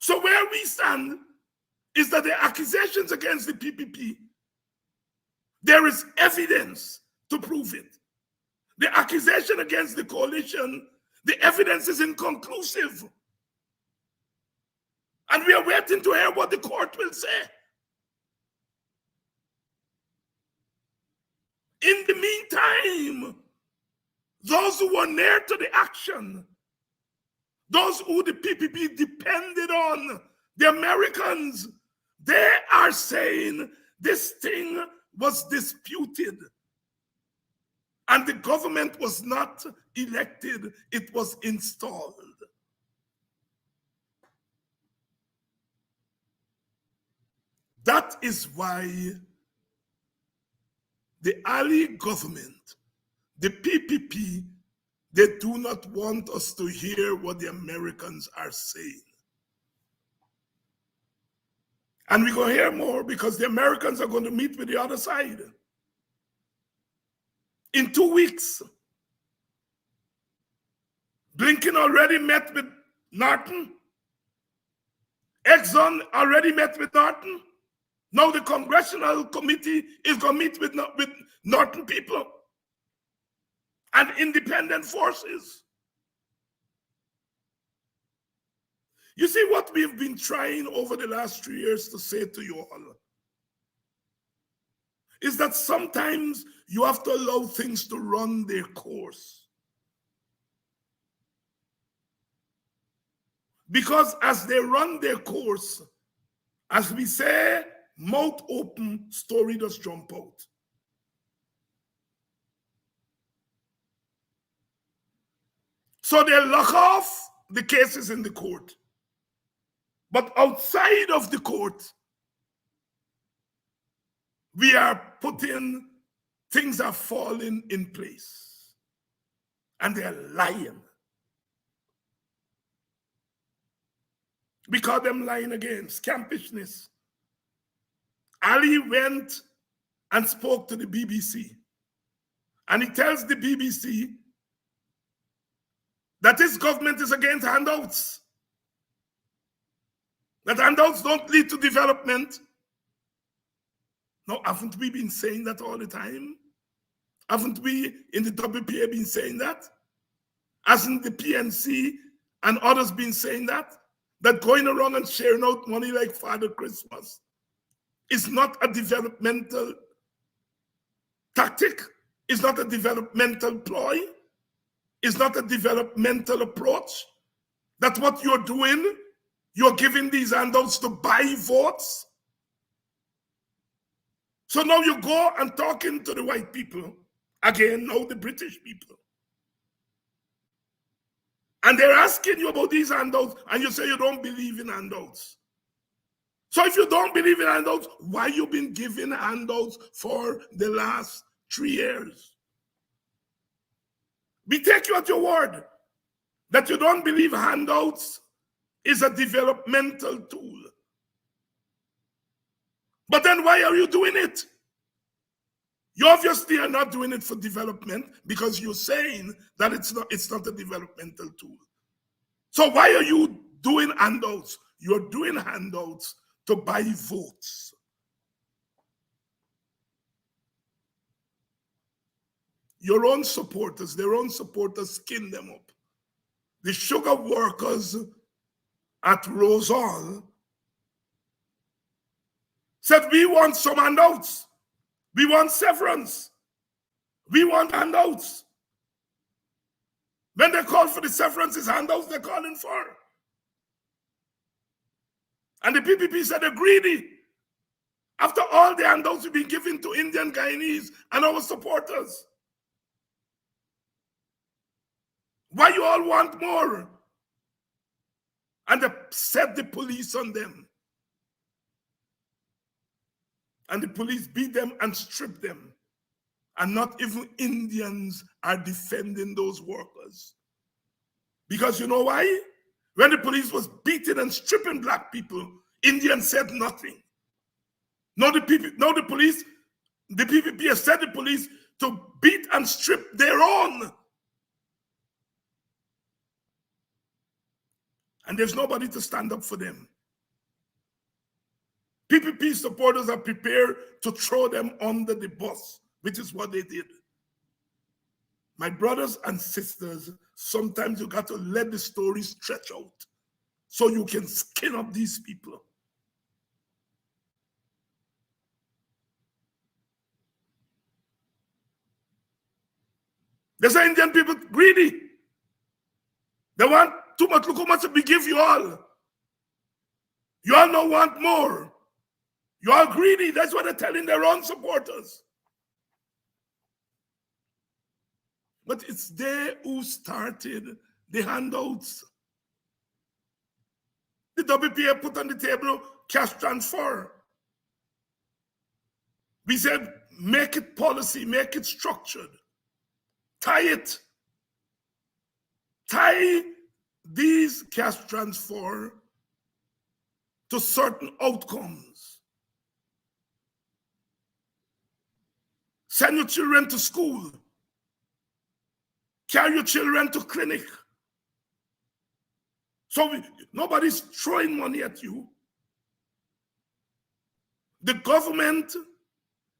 So where we stand is that the accusations against the PPP, there is evidence to prove it. The accusation against the coalition, the evidence is inconclusive. And we are waiting to hear what the court will say. In the meantime, those who were near to the action, those who the PPP depended on, the Americans, they are saying this thing was disputed. And the government was not elected, it was installed. That is why the Ali government, the PPP, they do not want us to hear what the Americans are saying. And we're going to hear more because the Americans are going to meet with the other side. In 2 weeks, Blinken already met with Norton. Exxon already met with Norton. Now the Congressional Committee is going to meet with Norton people and independent forces. You see what we've been trying over the last 3 years to say to you all is that sometimes you have to allow things to run their course. Because as they run their course, as we say, mouth open, story does jump out. So they lock off the cases in the court. But outside of the court, we are putting, things are falling in place. And they are lying. We call them lying again, scampishness. Ali went and spoke to the BBC. And he tells the BBC that his government is against handouts. That handouts don't lead to development. Now, haven't we been saying that all the time? Haven't we in the WPA been saying that? Hasn't the PNC and others been saying that? That going around and sharing out money like Father Christmas is not a developmental tactic, is not a developmental ploy, is not a developmental approach. That what you're doing, you're giving these handouts to buy votes? So now you go and talking to the white people, again, now the British people. And they're asking you about these handouts, and you say you don't believe in handouts. So if you don't believe in handouts, why you been giving handouts for the last 3 years? We take you at your word that you don't believe handouts is a developmental tool. But then why are you doing it? You obviously are not doing it for development because you're saying that it's not a developmental tool. So why are you doing handouts? You're doing handouts to buy votes. Your own supporters, their own supporters skin them up. The sugar workers at Rose Hall said, we want some handouts. We want severance. We want handouts. When they call for the severance, it's handouts they're calling for. And the PPP said they're greedy. After all the handouts we've been giving to Indian Guyanese and our supporters. Why you all want more? And they set the police on them. And the police beat them and stripped them. And not even Indians are defending those workers. Because you know why? When the police was beating and stripping black people, Indians said nothing. Now the PPP has said the police to beat and strip their own. And there's nobody to stand up for them. PPP supporters are prepared to throw them under the bus, which is what they did. My brothers and sisters, sometimes you got to let the story stretch out so you can skin up these people. They say Indian people greedy. They want too much. Look how much we give you all. You all don't want more. You are greedy. That's what they're telling their own supporters. But it's they who started the handouts. The WPA put on the table cash transfer. We said, make it policy, make it structured. Tie it. Tie these cash transfer to certain outcomes. Send your children to school. Carry your children to clinic. So nobody's throwing money at you. The government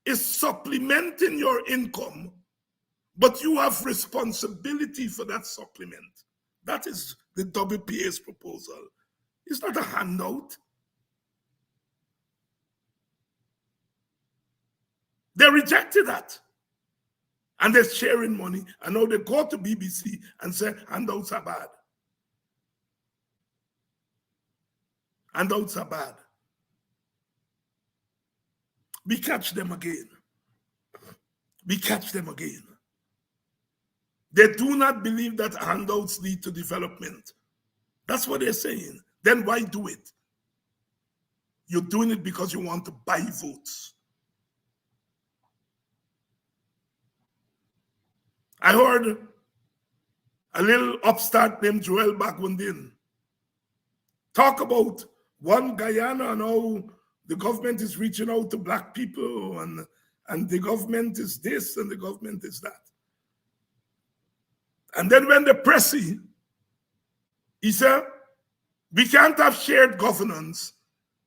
is supplementing your income, but you have responsibility for that supplement. That is the WPA's proposal. It's not a handout. They rejected that. And they're sharing money. And now they go to BBC and say, handouts are bad. Handouts are bad. We catch them again. We catch them again. They do not believe that handouts lead to development. That's what they're saying. Then why do it? You're doing it because you want to buy votes. I heard a little upstart named Joel Bagwandin talk about one Guyana and how the government is reaching out to black people and the government is this and the government is that. And then when they press him, he said, we can't have shared governance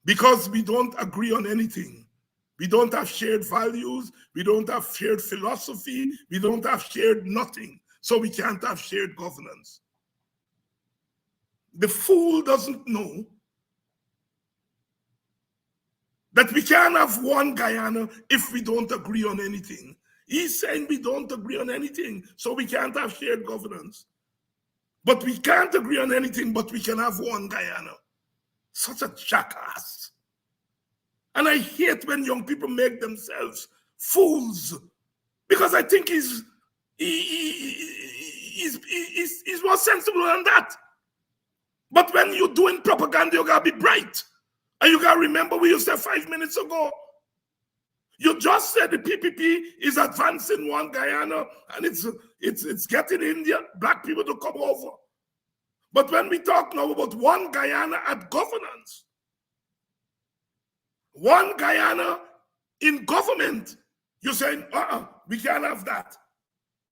because we don't agree on anything. We don't have shared values. We don't have shared philosophy. We don't have shared nothing. So we can't have shared governance. The fool doesn't know that we can't have one Guyana if we don't agree on anything. He's saying we don't agree on anything, so we can't have shared governance. But we can't agree on anything, but we can have one Guyana. Such a jackass. And I hate when young people make themselves fools, because I think he's more sensible than that. But when you're doing propaganda, you gotta be bright. And you gotta remember what you said 5 minutes ago. You just said the PPP is advancing one Guyana, and it's getting India, black people to come over. But when we talk now about one Guyana at governance, one Guyana in government, you're saying, we can't have that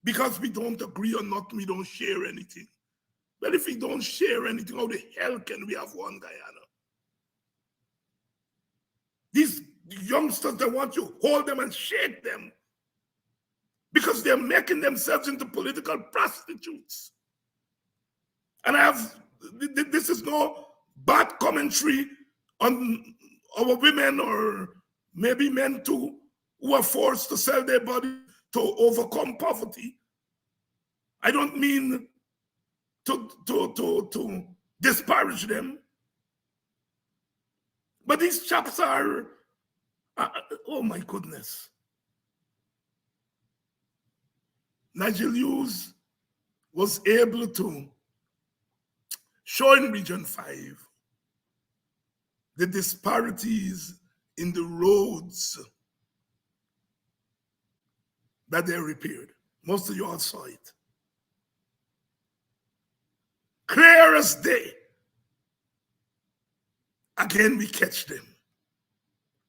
because we don't agree on nothing, we don't share anything. But if we don't share anything, how the hell can we have one Guyana? These youngsters, they want you to hold them and shake them because they're making themselves into political prostitutes. And this is no bad commentary on our women or maybe men too, who are forced to sell their body to overcome poverty. I don't mean to disparage them. But these chaps are, oh my goodness. Nigel Hughes was able to show in Region 5 the disparities in the roads that they repaired. Most of you all saw it. Clear as day. Again, we catch them.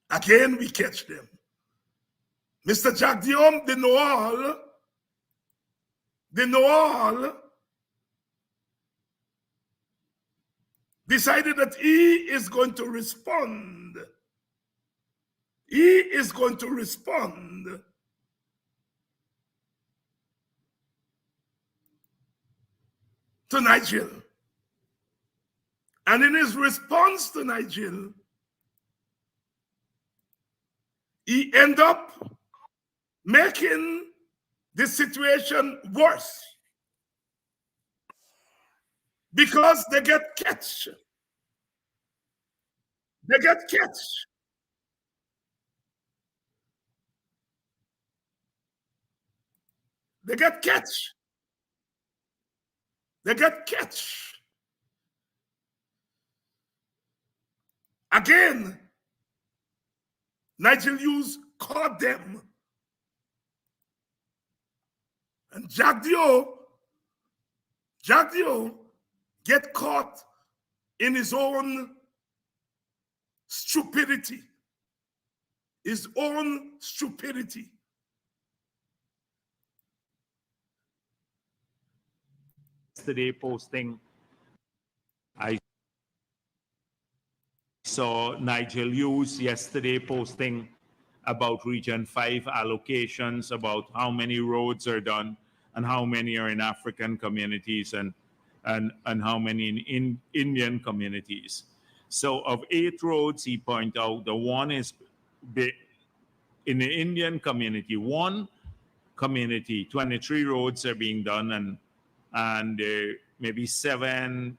Again, we catch them. Mr. Jack Diom, the know all, decided that he is going to respond. He is going to respond to Nigel. And in his response to Nigel, he ended up making the situation worse because they get catch. They get catch. They get catch. They get catch. Again, Nigel Hughes caught them. And Jack Dio get caught in his own stupidity. His own stupidity. Yesterday posting, I saw Nigel Hughes yesterday posting about Region 5 allocations, about how many roads are done and how many are in African communities and how many in Indian communities. So of 8 roads, he pointed out the one is in the Indian community. One community, 23 roads are being done and maybe 7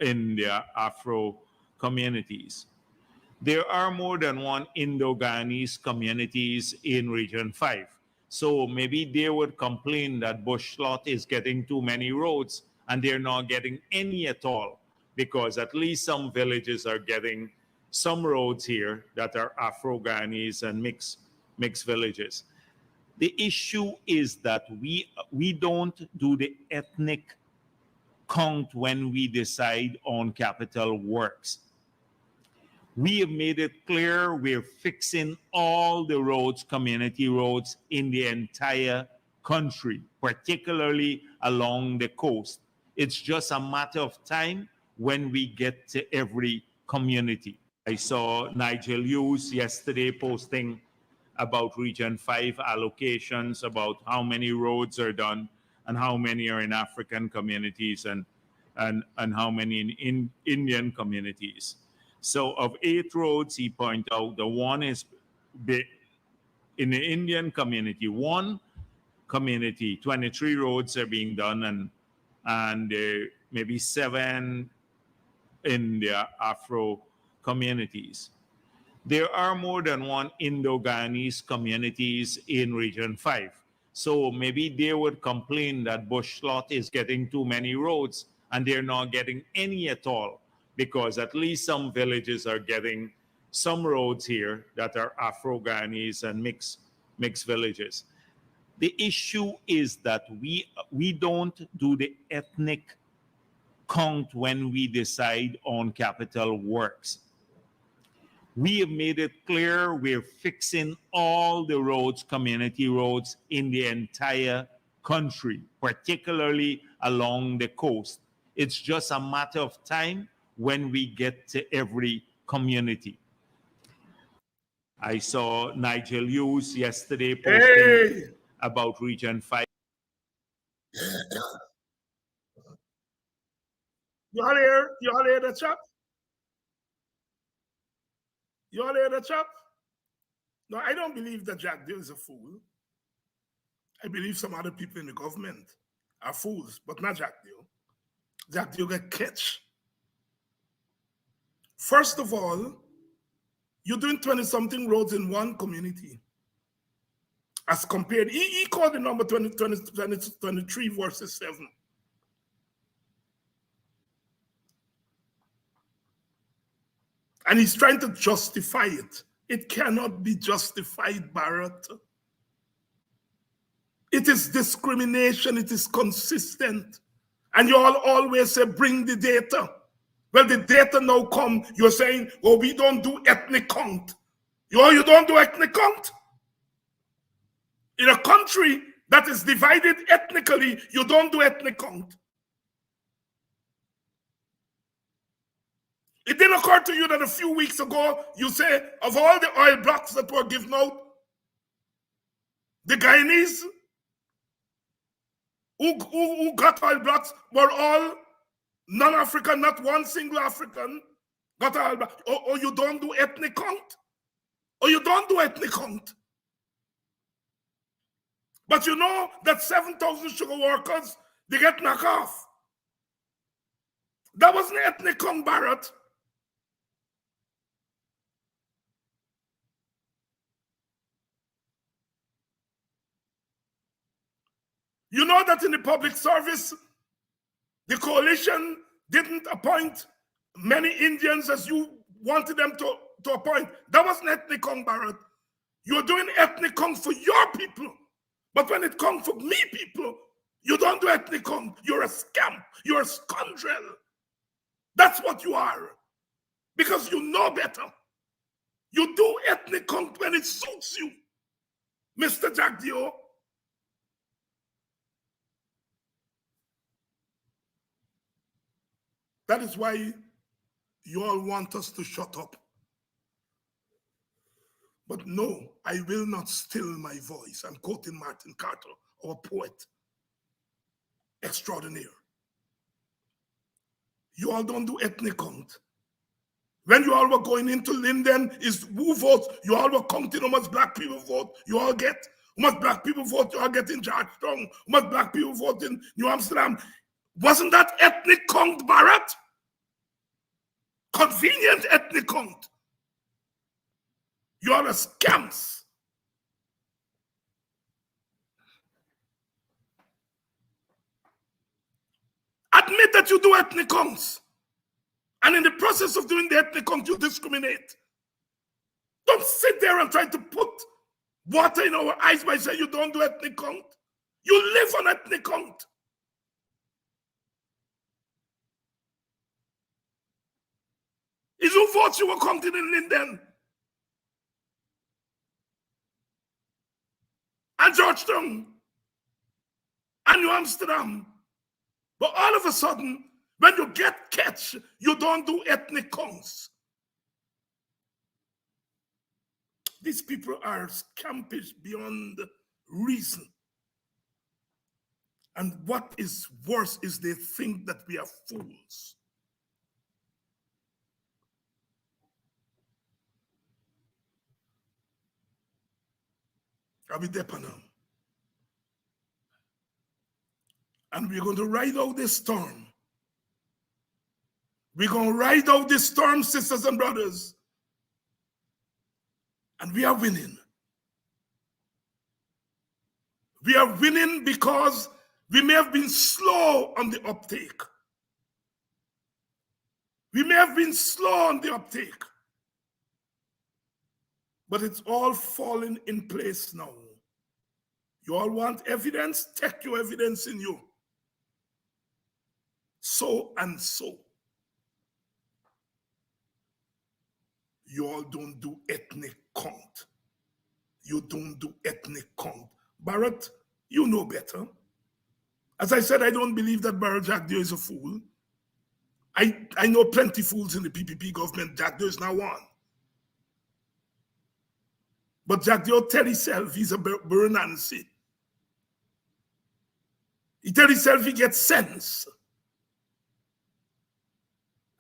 in the Afro communities. There are more than one Indo-Guyanese communities in Region 5. So maybe they would complain that Bush Slot is getting too many roads and they're not getting any at all, because at least some villages are getting some roads here that are Afro-Guyanese and mixed villages. The issue is that we don't do the ethnic count when we decide on capital works. We have made it clear we're fixing all the roads, community roads in the entire country, particularly along the coast. It's just a matter of time when we get to every community. I saw Nigel Hughes yesterday posting about Region 5 allocations, about how many roads are done and how many are in African communities and how many in Indian communities. So of 8 roads, he pointed out the one is in the Indian community. One community, 23 roads are being done and maybe 7 in the Afro communities. There are more than one Indo-Guyanese communities in Region 5. So maybe they would complain that Bush Slot is getting too many roads and they're not getting any at all, because at least some villages are getting some roads here that are Afro-Guyanese and mixed villages. The issue is that we don't do the ethnic count when we decide on capital works. We have made it clear we're fixing all the roads, community roads in the entire country, particularly along the coast. It's just a matter of time when we get to every community. I saw Nigel Hughes yesterday posting about Region 5. You all hear the chap? You all hear the chap? No, I don't believe that Jack Dill is a fool. I believe some other people in the government are fools, but not Jack Dill. Jack Dill get catch. First of all, you're doing 20-something roads in one community. As compared, he called the number 23 versus 7. And he's trying to justify it. It cannot be justified, Barrett. It is discrimination. It is consistent. And you all always say, bring the data. Well, the data now come, you're saying, oh, we don't do ethnic count. You don't do ethnic count? In a country that is divided ethnically, you don't do ethnic count. It didn't occur to you that a few weeks ago, you say, of all the oil blocks that were given out, the Guyanese who got oil blocks were all non-African, not one single African got oil blocks. Or you don't do ethnic count? Or you don't do ethnic count? But you know that 7,000 sugar workers, they get knocked off. That wasn't ethnic count, Barrett. You know that in the public service, the coalition didn't appoint many Indians as you wanted them to appoint. That wasn't ethnic count, Barrett. You're doing ethnic count for your people. But when it comes for me people, you don't do ethnic count. You're a scamp. You're a scoundrel. That's what you are. Because you know better. You do ethnic count when it suits you, Mr. Jack Dio. That is why you all want us to shut up. But no, I will not still my voice. I'm quoting Martin Carter, our poet extraordinaire. You all don't do ethnic count. When you all were going into Linden, is who votes? You all were counting how much black people vote. You all get how much black people vote. You all get in Georgetown. How much black people vote in New Amsterdam. Wasn't that ethnic count, Barrett? Convenient ethnic count. You are a scams. Admit that you do ethnic counts. And in the process of doing the ethnic count, you discriminate. Don't sit there and try to put water in our eyes by saying you don't do ethnic count. You live on ethnic count. Is who votes you were counting in Linden? And Georgetown? And New Amsterdam? But all of a sudden, when you get catch, you don't do ethnic counts. These people are scampish beyond reason. And what is worse is they think that we are fools. I'll be there now. And we're going to ride out this storm. We're going to ride out this storm, sisters and brothers. And we are winning. We are winning because we may have been slow on the uptake. We may have been slow on the uptake. But it's all falling in place now. You all want evidence? Take your evidence in you. So and so. You all don't do ethnic count. You don't do ethnic count. Barrett, you know better. As I said, I don't believe that Barrett Jack Deere is a fool. I know plenty fools in the PPP government. Jack Deere is now one. But Jack Deere tell himself he's a Bernancy. He tell himself he gets sense.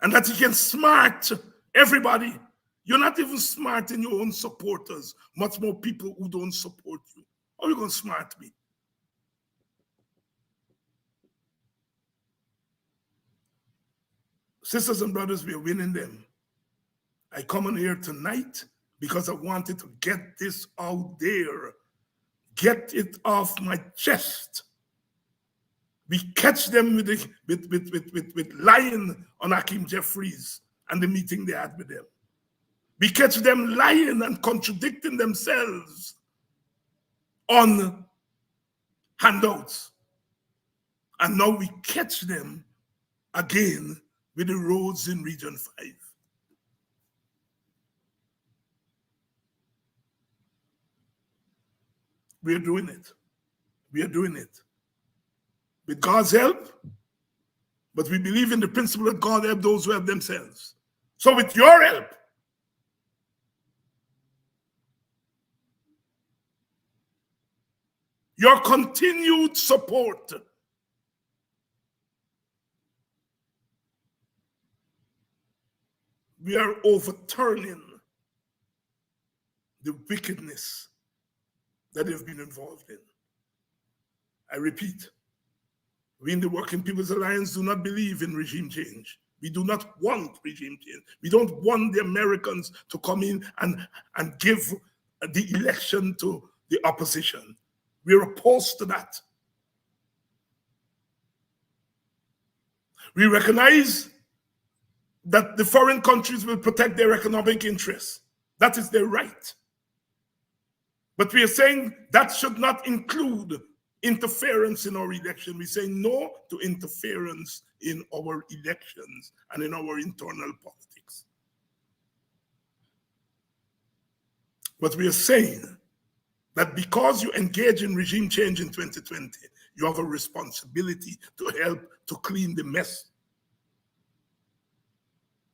And that he can smart everybody. You're not even smart in your own supporters, much more people who don't support you. How are you going to smart me? Sisters and brothers, we are winning them. I come on here tonight because I wanted to get this out there. Get it off my chest. We catch them with lying on Hakeem Jefferies and the meeting they had with them. We catch them lying and contradicting themselves on handouts. And now we catch them again with the roads in Region 5. We are doing it. We are doing it. With God's help, but we believe in the principle that God help those who help themselves. So with your help, your continued support, we are overturning the wickedness that they've been involved in. I repeat, we in the Working People's Alliance do not believe in regime change. We do not want regime change. We don't want the Americans to come in and give the election to the opposition. We're opposed to that. We recognize that the foreign countries will protect their economic interests. That is their right. But we are saying that should not include interference in our election. We say no to interference in our elections and in our internal politics. But we are saying that because you engage in regime change in 2020, you have a responsibility to help to clean the mess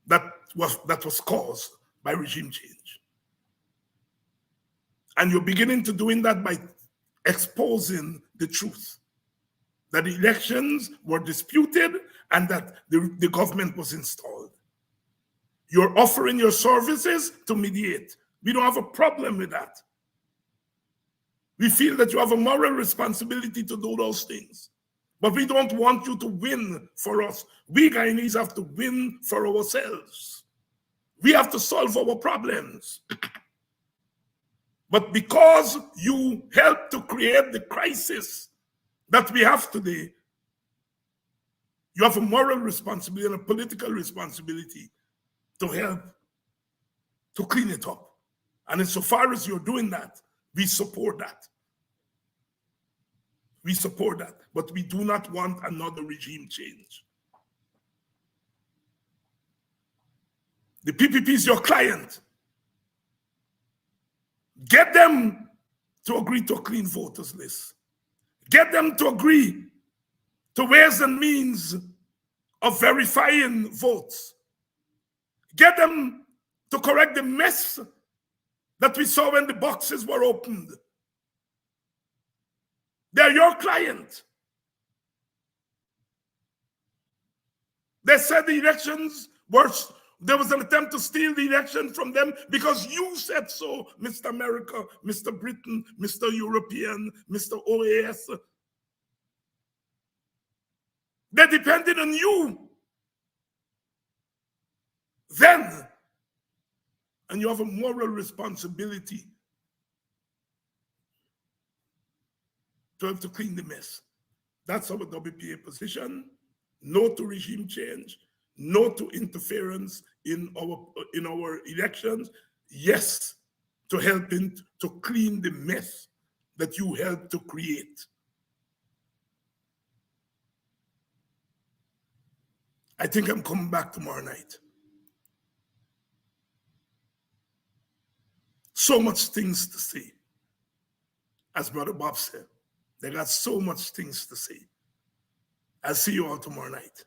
that was caused by regime change. And you're beginning to doing that by exposing the truth, that the elections were disputed and that the government was installed. You're offering your services to mediate. We don't have a problem with that. We feel that you have a moral responsibility to do those things. But we don't want you to win for us. We Guyanese have to win for ourselves. We have to solve our problems. But because you helped to create the crisis that we have today, you have a moral responsibility and a political responsibility to help to clean it up. And insofar as you're doing that, we support that. We support that. But we do not want another regime change. The PPP is your client. Get them to agree to a clean voters list. Get them to agree to ways and means of verifying votes. Get them to correct the mess that we saw when the boxes were opened. They're your client. They said the elections were, there was an attempt to steal the election from them because you said so, Mr. America, Mr. Britain, Mr. European, Mr. OAS. They're depending on you. Then, and you have a moral responsibility to have to clean the mess. That's our WPA position. No to regime change. No to interference in our elections. Yes to helping to clean the mess that you helped to create. I think I'm coming back tomorrow night. So much things to say. As Brother Bob said, they got so much things to say. I'll see you all tomorrow night.